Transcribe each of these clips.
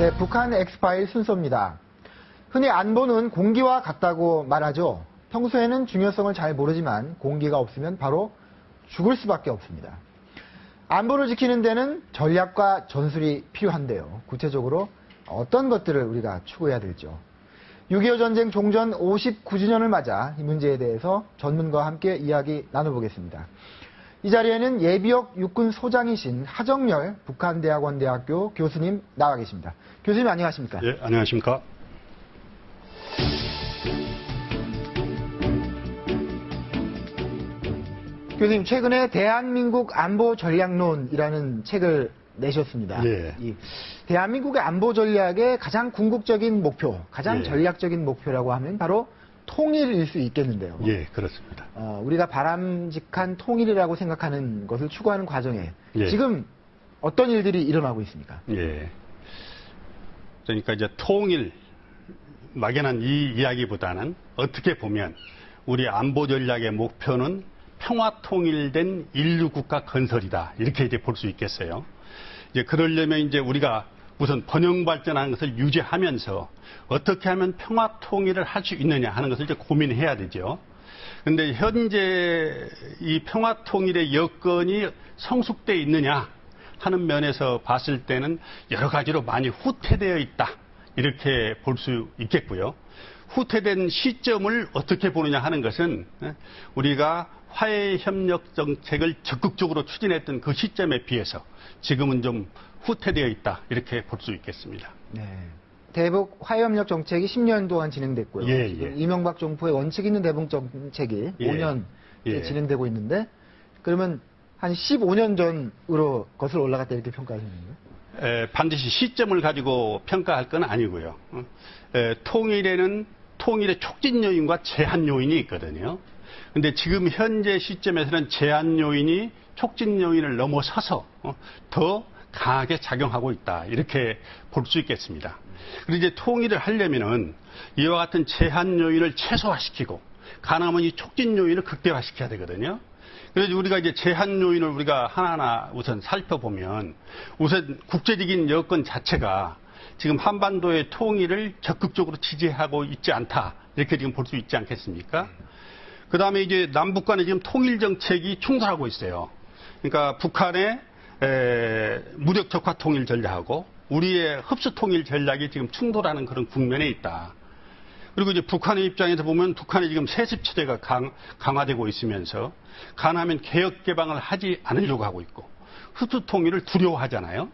네, 북한 엑스파일 순서입니다. 흔히 안보는 공기와 같다고 말하죠. 평소에는 중요성을 잘 모르지만 공기가 없으면 바로 죽을 수밖에 없습니다. 안보를 지키는 데는 전략과 전술이 필요한데요. 구체적으로 어떤 것들을 우리가 추구해야 될죠. 6.25 전쟁 종전 59주년을 맞아 이 문제에 대해서 전문가와 함께 이야기 나눠보겠습니다. 이 자리에는 예비역 육군 소장이신 하정열 북한대학원대학교 교수님 나와 계십니다. 교수님 안녕하십니까? 예, 안녕하십니까? 교수님 최근에 대한민국 안보 전략론이라는 책을 내셨습니다. 예. 이 대한민국의 안보 전략의 가장 궁극적인 목표, 가장 예. 전략적인 목표라고 하면 바로 통일일 수 있겠는데요. 예, 그렇습니다. 우리가 바람직한 통일이라고 생각하는 것을 추구하는 과정에 예. 지금 어떤 일들이 일어나고 있습니까? 예. 그러니까 이제 통일, 막연한 이 이야기보다는 어떻게 보면 우리 안보 전략의 목표는 평화 통일된 인류 국가 건설이다. 이렇게 이제 볼 수 있겠어요. 이제 그러려면 이제 우리가 우선 번영 발전하는 것을 유지하면서 어떻게 하면 평화 통일을 할 수 있느냐 하는 것을 이제 고민해야 되죠. 그런데 현재 이 평화 통일의 여건이 성숙되어 있느냐 하는 면에서 봤을 때는 여러 가지로 많이 후퇴되어 있다. 이렇게 볼 수 있겠고요. 후퇴된 시점을 어떻게 보느냐 하는 것은 우리가 화해협력 정책을 적극적으로 추진했던 그 시점에 비해서 지금은 좀 후퇴되어 있다. 이렇게 볼 수 있겠습니다. 네. 대북 화해협력 정책이 10년 동안 진행됐고요. 예, 지금 예. 이명박 정부의 원칙 있는 대북 정책이 예. 5년 예. 진행되고 있는데 그러면 한 15년 전으로 거슬러 올라갔다 이렇게 평가하시는 거예요? 반드시 시점을 가지고 평가할 건 아니고요. 통일의 촉진 요인과 제한 요인이 있거든요. 근데 지금 현재 시점에서는 제한 요인이 촉진 요인을 넘어서서 더 강하게 작용하고 있다. 이렇게 볼 수 있겠습니다. 그리고 이제 통일을 하려면은 이와 같은 제한 요인을 최소화시키고 가능하면 이 촉진 요인을 극대화시켜야 되거든요. 그래서 우리가 이제 제한 요인을 우리가 하나하나 우선 살펴보면 우선 국제적인 여건 자체가 지금 한반도의 통일을 적극적으로 지지하고 있지 않다. 이렇게 지금 볼 수 있지 않겠습니까? 그 다음에 이제 남북 간의 지금 통일 정책이 충돌하고 있어요. 그러니까 북한의 무력 적화 통일 전략하고 우리의 흡수 통일 전략이 지금 충돌하는 그런 국면에 있다. 그리고 이제 북한의 입장에서 보면 북한이 지금 세습 체제가 강화되고 있으면서 가능하면 개혁 개방을 하지 않으려고 하고 있고 흡수 통일을 두려워하잖아요.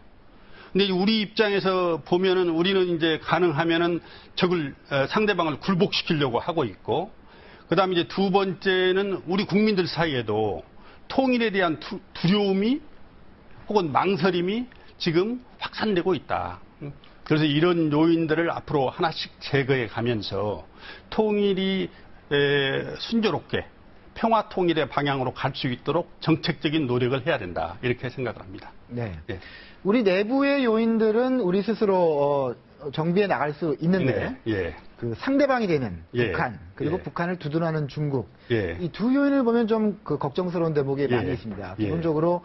근데 우리 입장에서 보면은 우리는 이제 가능하면은 상대방을 굴복시키려고 하고 있고 그다음에 이제 두 번째는 우리 국민들 사이에도 통일에 대한 두려움이 혹은 망설임이 지금 확산되고 있다. 그래서 이런 요인들을 앞으로 하나씩 제거해 가면서 통일이 순조롭게 평화 통일의 방향으로 갈 수 있도록 정책적인 노력을 해야 된다. 이렇게 생각을 합니다. 네. 예. 우리 내부의 요인들은 우리 스스로 정비해 나갈 수 있는데 네. 예. 그 상대방이 되는 예. 북한 그리고 예. 북한을 두둔하는 중국 예. 이 두 요인을 보면 좀 그 걱정스러운 대목이 예. 많이 있습니다. 예. 기본적으로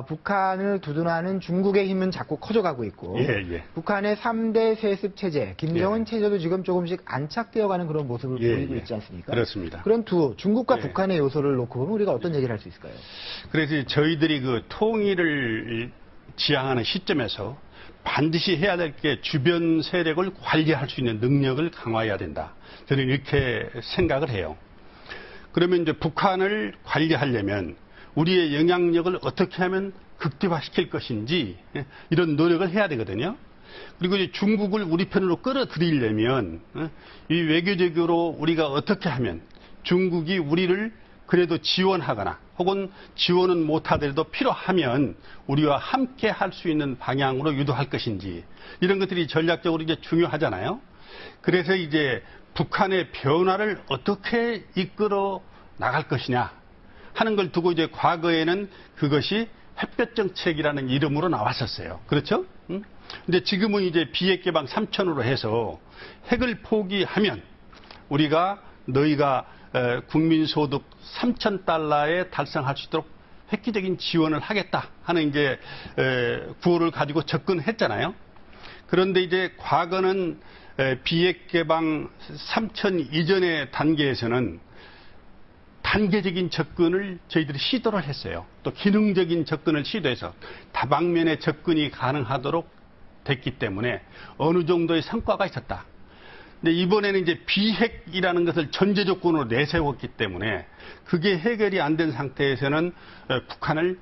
북한을 두둔하는 중국의 힘은 자꾸 커져가고 있고 예. 북한의 3대 세습 체제, 김정은 예. 체제도 지금 조금씩 안착되어가는 그런 모습을 예. 보이고 있지 않습니까? 그렇습니다. 그런 중국과 예. 북한의 요소를 놓고 보면 우리가 어떤 얘기를 할 수 있을까요? 그래서 저희들이 그 통일을 지향하는 시점에서 반드시 해야 될 게 주변 세력을 관리할 수 있는 능력을 강화해야 된다. 저는 이렇게 생각을 해요. 그러면 이제 북한을 관리하려면 우리의 영향력을 어떻게 하면 극대화시킬 것인지 이런 노력을 해야 되거든요. 그리고 이제 중국을 우리 편으로 끌어들이려면 이 외교적으로 우리가 어떻게 하면 중국이 우리를 그래도 지원하거나 혹은 지원은 못하더라도 필요하면 우리와 함께 할 수 있는 방향으로 유도할 것인지 이런 것들이 전략적으로 이제 중요하잖아요. 그래서 이제 북한의 변화를 어떻게 이끌어 나갈 것이냐 하는 걸 두고 이제 과거에는 그것이 햇볕 정책이라는 이름으로 나왔었어요. 그렇죠? 근데 지금은 이제 비핵 개방 3천으로 해서 핵을 포기하면 너희가 국민소득 3,000달러에 달성할 수 있도록 획기적인 지원을 하겠다 하는 이제 구호를 가지고 접근했잖아요. 그런데 이제 과거는 비핵 개방 3천 이전의 단계에서는 단계적인 접근을 저희들이 시도를 했어요. 또 기능적인 접근을 시도해서 다방면의 접근이 가능하도록 됐기 때문에 어느 정도의 성과가 있었다. 근데 이번에는 이제 비핵이라는 것을 전제 조건으로 내세웠기 때문에 그게 해결이 안 된 상태에서는 북한을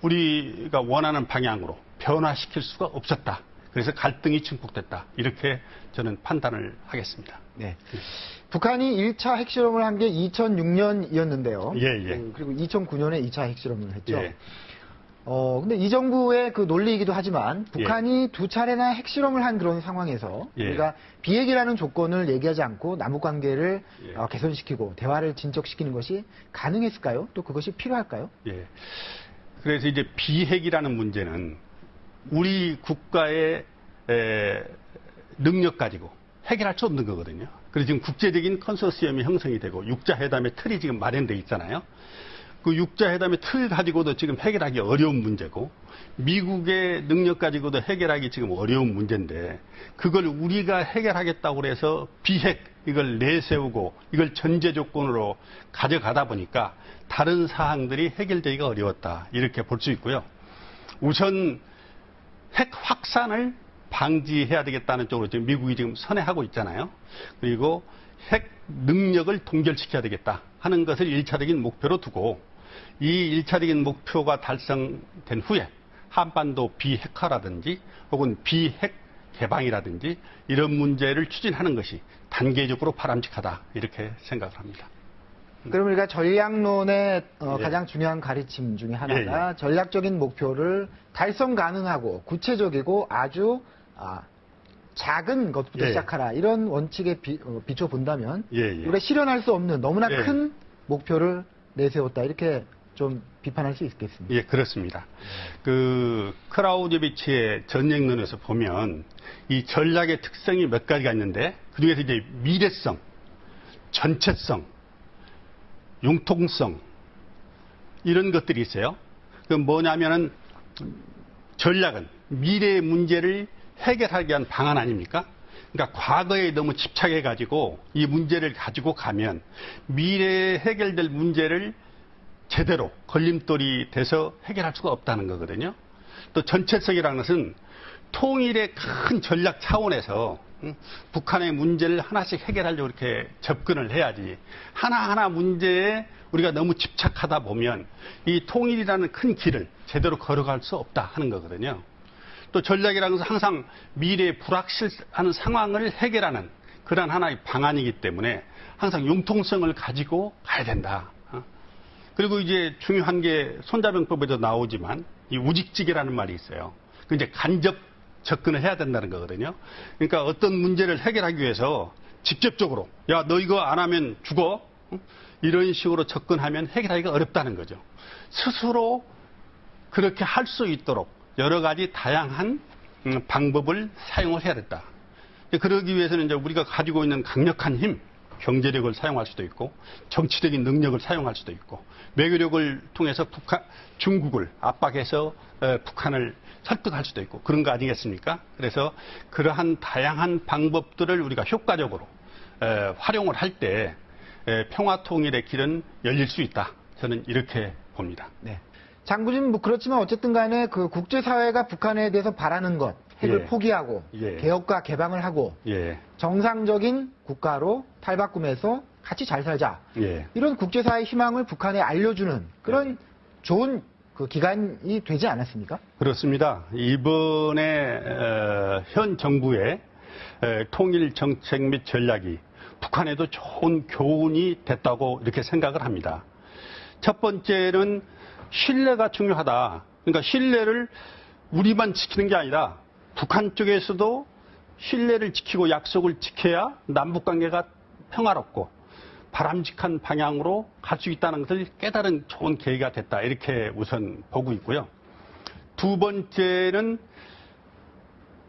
우리가 원하는 방향으로 변화시킬 수가 없었다. 그래서 갈등이 증폭됐다. 이렇게 저는 판단을 하겠습니다. 네. 북한이 1차 핵실험을 한 게 2006년이었는데요. 예. 그리고 2009년에 2차 핵실험을 했죠. 예. 근데 이 정부의 그 논리이기도 하지만 북한이 두 차례나 핵실험을 한 그런 상황에서 예. 우리가 비핵이라는 조건을 얘기하지 않고 남북 관계를 예. 개선시키고 대화를 진척시키는 것이 가능했을까요? 또 그것이 필요할까요? 예. 그래서 이제 비핵이라는 문제는 우리 국가의 능력 가지고 해결할 수 없는 거거든요. 그래서 지금 국제적인 컨소시엄이 형성이 되고 육자회담의 틀이 지금 마련되어 있잖아요. 그 육자회담의 틀 가지고도 지금 해결하기 어려운 문제고 미국의 능력 가지고도 해결하기 지금 어려운 문제인데 그걸 우리가 해결하겠다고 해서 비핵 이걸 내세우고 이걸 전제 조건으로 가져가다 보니까 다른 사항들이 해결되기가 어려웠다. 이렇게 볼 수 있고요. 우선 핵 확산을 방지해야 되겠다는 쪽으로 지금 미국이 지금 선회하고 있잖아요. 그리고 핵 능력을 동결시켜야 되겠다 하는 것을 1차적인 목표로 두고 이 1차적인 목표가 달성된 후에 한반도 비핵화라든지 혹은 비핵 개방이라든지 이런 문제를 추진하는 것이 단계적으로 바람직하다 이렇게 생각을 합니다. 그럼 우리가 전략론의 가장 중요한 가르침 중에 하나가 전략적인 목표를 달성 가능하고 구체적이고 아주 작은 것부터 시작하라 이런 원칙에 비춰 본다면 우리가 실현할 수 없는 너무나 큰 목표를 내세웠다 이렇게 좀 비판할 수 있겠습니다. 예, 그렇습니다. 그 크라우제비치의 전쟁론에서 보면 이 전략의 특성이 몇 가지가 있는데 그 중에서 이제 미래성, 전체성, 융통성 이런 것들이 있어요. 그 뭐냐면은 전략은 미래의 문제를 해결하기 위한 방안 아닙니까? 그러니까 과거에 너무 집착해가지고 이 문제를 가지고 가면 미래에 해결될 문제를 제대로 걸림돌이 돼서 해결할 수가 없다는 거거든요. 또 전체성이라는 것은 통일의 큰 전략 차원에서 북한의 문제를 하나씩 해결하려고 이렇게 접근을 해야지 하나하나 문제에 우리가 너무 집착하다 보면 이 통일이라는 큰 길을 제대로 걸어갈 수 없다 하는 거거든요. 또 전략이라는 것은 항상 미래에 불확실한 상황을 해결하는 그런 하나의 방안이기 때문에 항상 융통성을 가지고 가야 된다. 그리고 이제 중요한 게 손자병법에도 나오지만 이 우직지기라는 말이 있어요. 그 이제 간접 접근을 해야 된다는 거거든요. 그러니까 어떤 문제를 해결하기 위해서 직접적으로 야, 너 이거 안 하면 죽어. 이런 식으로 접근하면 해결하기가 어렵다는 거죠. 스스로 그렇게 할 수 있도록 여러 가지 다양한 방법을 사용을 해야 된다. 그러기 위해서는 이제 우리가 가지고 있는 강력한 힘, 경제력을 사용할 수도 있고 정치적인 능력을 사용할 수도 있고 외교력을 통해서 중국을 압박해서 북한을 설득할 수도 있고 그런 거 아니겠습니까? 그래서 그러한 다양한 방법들을 우리가 효과적으로 활용을 할 때 평화 통일의 길은 열릴 수 있다. 저는 이렇게 봅니다. 네. 장군님 뭐 그렇지만 어쨌든 간에 그 국제사회가 북한에 대해서 바라는 것 핵을 포기하고 개혁과 개방을 하고 정상적인 국가로 탈바꿈해서 같이 잘 살자. 이런 국제사회의 희망을 북한에 알려주는 그런 좋은 그 기간이 되지 않았습니까? 그렇습니다. 이번에 현 정부의 통일 정책 및 전략이 북한에도 좋은 교훈이 됐다고 이렇게 생각을 합니다. 첫 번째는 신뢰가 중요하다. 그러니까 신뢰를 우리만 지키는 게 아니라 북한 쪽에서도 신뢰를 지키고 약속을 지켜야 남북관계가 평화롭고 바람직한 방향으로 갈 수 있다는 것을 깨달은 좋은 계기가 됐다. 이렇게 우선 보고 있고요. 두 번째는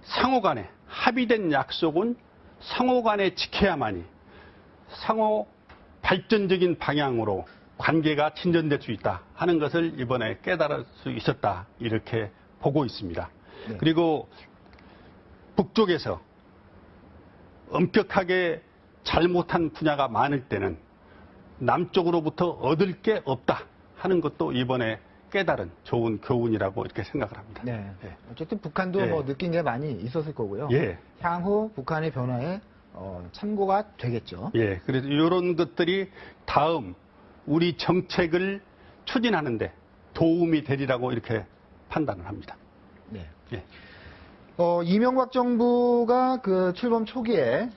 상호 간에 합의된 약속은 상호 간에 지켜야만이 상호 발전적인 방향으로 관계가 진전될 수 있다 하는 것을 이번에 깨달을 수 있었다. 이렇게 보고 있습니다. 그리고 북쪽에서 엄격하게 잘못한 분야가 많을 때는 남쪽으로부터 얻을 게 없다 하는 것도 이번에 깨달은 좋은 교훈이라고 이렇게 생각을 합니다. 네. 예. 어쨌든 북한도 예. 뭐 느낀 게 많이 있었을 거고요. 예. 향후 북한의 변화에 참고가 되겠죠. 예, 그래서 이런 것들이 다음 우리 정책을 추진하는데 도움이 되리라고 이렇게 판단을 합니다. 네. 예. 이명박 정부가 그 출범 초기에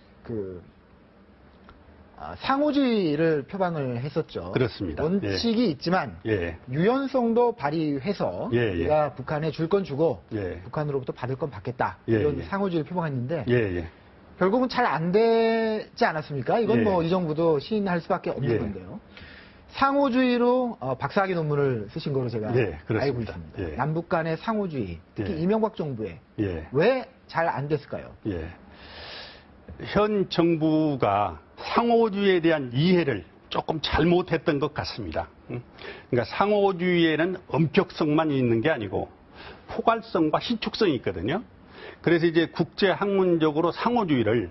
상호주의를 표방을 했었죠. 그렇습니다. 원칙이 있지만 예. 유연성도 발휘해서 예, 예. 우리가 북한에 줄 건 주고 예. 북한으로부터 받을 건 받겠다. 예, 이런 예. 상호주의를 표방했는데 예, 예. 결국은 잘 안 되지 않았습니까? 이건 예. 뭐 이 정부도 시인할 수밖에 없는 예. 건데요. 상호주의로 박사학위 논문을 쓰신 거로 제가 예, 그렇습니다. 알고 있습니다. 예. 남북 간의 상호주의, 특히 예. 이명박 정부에 예. 왜 잘 안 됐을까요? 예. 현 정부가 상호주의에 대한 이해를 조금 잘못했던 것 같습니다. 그러니까 상호주의에는 엄격성만 있는 게 아니고 포괄성과 신축성이 있거든요. 그래서 이제 국제학문적으로 상호주의를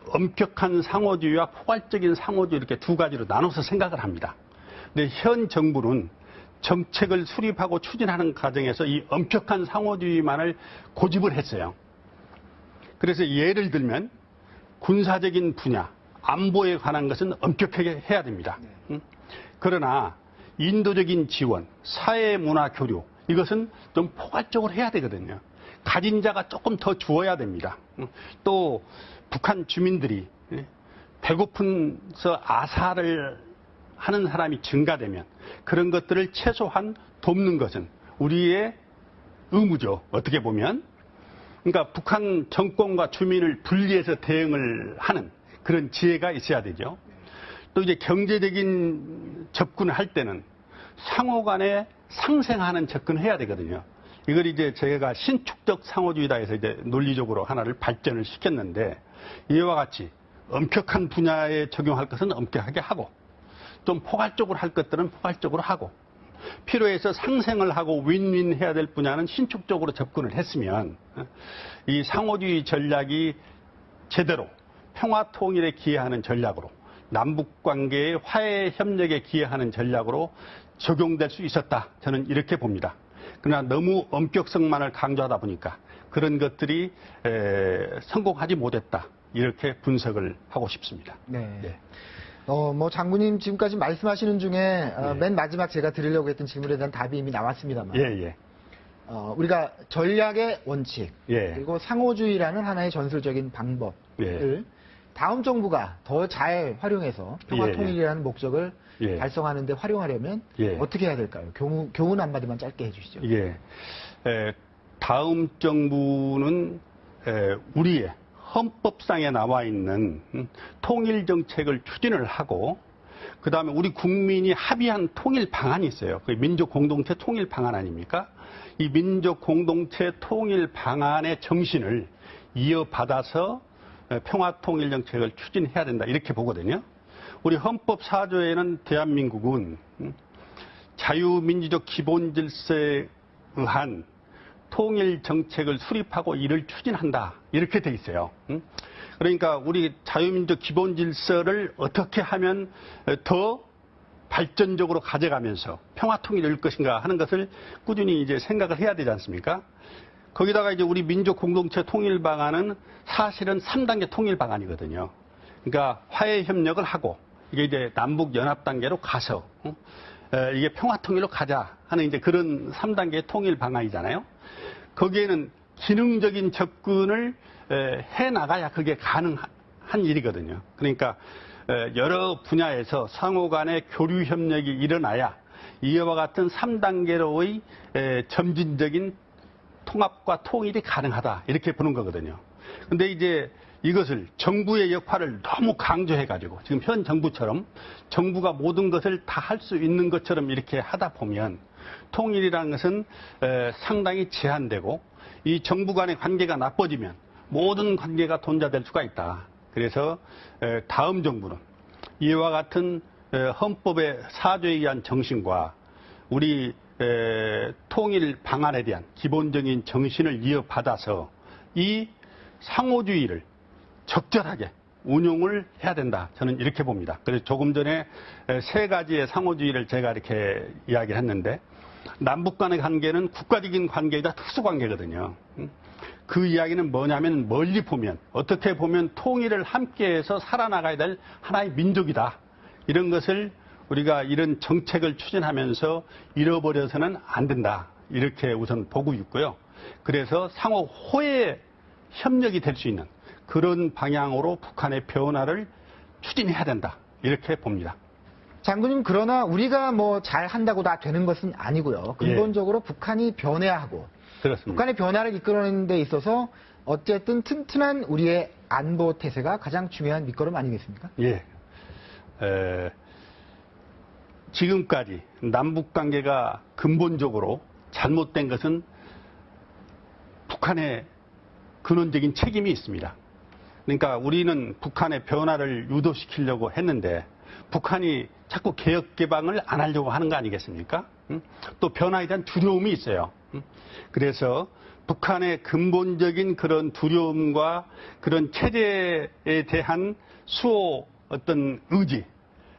엄격한 상호주의와 포괄적인 상호주의 이렇게 두 가지로 나눠서 생각을 합니다. 근데 현 정부는 정책을 수립하고 추진하는 과정에서 이 엄격한 상호주의만을 고집을 했어요. 그래서 예를 들면 군사적인 분야, 안보에 관한 것은 엄격하게 해야 됩니다. 그러나 인도적인 지원, 사회문화 교류 이것은 좀 포괄적으로 해야 되거든요. 가진 자가 조금 더 주어야 됩니다. 또 북한 주민들이 배고픈서 아사를 하는 사람이 증가되면 그런 것들을 최소한 돕는 것은 우리의 의무죠. 어떻게 보면. 그러니까 북한 정권과 주민을 분리해서 대응을 하는 그런 지혜가 있어야 되죠. 또 이제 경제적인 접근을 할 때는 상호 간에 상생하는 접근을 해야 되거든요. 이걸 이제 제가 신축적 상호주의다 해서 이제 논리적으로 하나를 발전을 시켰는데 이와 같이 엄격한 분야에 적용할 것은 엄격하게 하고 좀 포괄적으로 할 것들은 포괄적으로 하고 필요해서 상생을 하고 윈윈 해야 될 분야는 신축적으로 접근을 했으면 이 상호주의 전략이 제대로 평화 통일에 기여하는 전략으로 남북관계의 화해 협력에 기여하는 전략으로 적용될 수 있었다. 저는 이렇게 봅니다. 그러나 너무 엄격성만을 강조하다 보니까 그런 것들이 성공하지 못했다. 이렇게 분석을 하고 싶습니다. 네. 예. 뭐 장군님 지금까지 말씀하시는 중에 맨 마지막 제가 드리려고 했던 질문에 대한 답이 이미 나왔습니다만 예, 예. 우리가 전략의 원칙 예. 그리고 상호주의라는 하나의 전술적인 방법을 예. 다음 정부가 더 잘 활용해서 평화 예, 통일이라는 목적을 예. 달성하는 데 활용하려면 예. 어떻게 해야 될까요? 교훈 한마디만 짧게 해주시죠. 예. 다음 정부는 우리의 헌법상에 나와 있는 통일 정책을 추진을 하고 그다음에 우리 국민이 합의한 통일 방안이 있어요. 그 민족 공동체 통일 방안 아닙니까? 이 민족 공동체 통일 방안의 정신을 이어받아서 평화 통일 정책을 추진해야 된다. 이렇게 보거든요. 우리 헌법 4조에는 대한민국은 자유민주적 기본 질서에 의한 통일 정책을 수립하고 이를 추진한다. 이렇게 돼 있어요. 그러니까 우리 자유민주적 기본 질서를 어떻게 하면 더 발전적으로 가져가면서 평화 통일을 이룰 것인가 하는 것을 꾸준히 이제 생각을 해야 되지 않습니까? 거기다가 이제 우리 민족 공동체 통일 방안은 사실은 3단계 통일 방안이거든요. 그러니까 화해 협력을 하고 이게 이제 남북 연합 단계로 가서 이게 평화 통일로 가자 하는 이제 그런 3단계 통일 방안이잖아요. 거기에는 기능적인 접근을 해 나가야 그게 가능한 일이거든요. 그러니까 여러 분야에서 상호 간의 교류 협력이 일어나야 이와 같은 3단계로의 점진적인 통합과 통일이 가능하다. 이렇게 보는 거거든요. 근데 이제 이것을 정부의 역할을 너무 강조해가지고 지금 현 정부처럼 정부가 모든 것을 다 할 수 있는 것처럼 이렇게 하다 보면 통일이라는 것은 상당히 제한되고 이 정부 간의 관계가 나빠지면 모든 관계가 돈자될 수가 있다. 그래서 다음 정부는 이와 같은 헌법의 4조에 의한 정신과 우리 통일 방안에 대한 기본적인 정신을 이어받아서 이 상호주의를 적절하게 운용을 해야 된다. 저는 이렇게 봅니다. 그래서 조금 전에 세 가지의 상호주의를 제가 이렇게 이야기를 했는데, 남북 간의 관계는 국가적인 관계이다 특수 관계거든요. 그 이야기는 뭐냐면, 멀리 보면, 어떻게 보면 통일을 함께해서 살아나가야 될 하나의 민족이다. 이런 것을 우리가 이런 정책을 추진하면서 잃어버려서는 안 된다. 이렇게 우선 보고 있고요. 그래서 상호 호혜 협력이 될 수 있는 그런 방향으로 북한의 변화를 추진해야 된다. 이렇게 봅니다. 장군님, 그러나 우리가 뭐 잘한다고 다 되는 것은 아니고요. 근본적으로 북한이 변해야 하고, 그렇습니다. 북한의 변화를 이끌어내는 데 있어서 어쨌든 튼튼한 우리의 안보 태세가 가장 중요한 밑거름 아니겠습니까? 예. 지금까지 남북 관계가 근본적으로 잘못된 것은 북한의 근원적인 책임이 있습니다. 그러니까 우리는 북한의 변화를 유도시키려고 했는데 북한이 자꾸 개혁 개방을 안 하려고 하는 거 아니겠습니까? 또 변화에 대한 두려움이 있어요. 그래서 북한의 근본적인 그런 두려움과 그런 체제에 대한 수호 어떤 의지,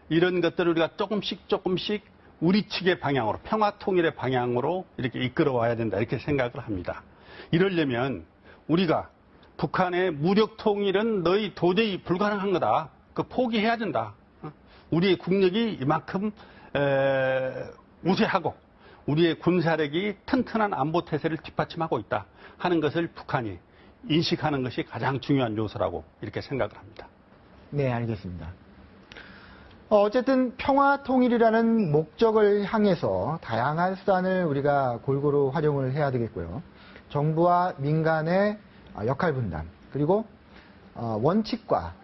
이런 것들을 우리가 조금씩 우리 측의 방향으로, 평화 통일의 방향으로 이렇게 이끌어 와야 된다. 이렇게 생각을 합니다. 이러려면 우리가 북한의 무력 통일은 너희 도저히 불가능한 거다. 그 포기해야 된다. 우리의 국력이 이만큼 우세하고 우리의 군사력이 튼튼한 안보 태세를 뒷받침하고 있다 하는 것을 북한이 인식하는 것이 가장 중요한 요소라고 이렇게 생각을 합니다. 네, 알겠습니다. 어쨌든 평화 통일이라는 목적을 향해서 다양한 수단을 우리가 골고루 활용을 해야 되겠고요. 정부와 민간의 역할 분담, 그리고 원칙과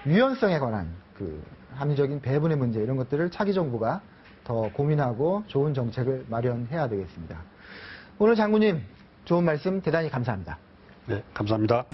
유연성에 관한 그 합리적인 배분의 문제, 이런 것들을 차기 정부가 더 고민하고 좋은 정책을 마련해야 되겠습니다. 오늘 장군님, 좋은 말씀 대단히 감사합니다. 네, 감사합니다.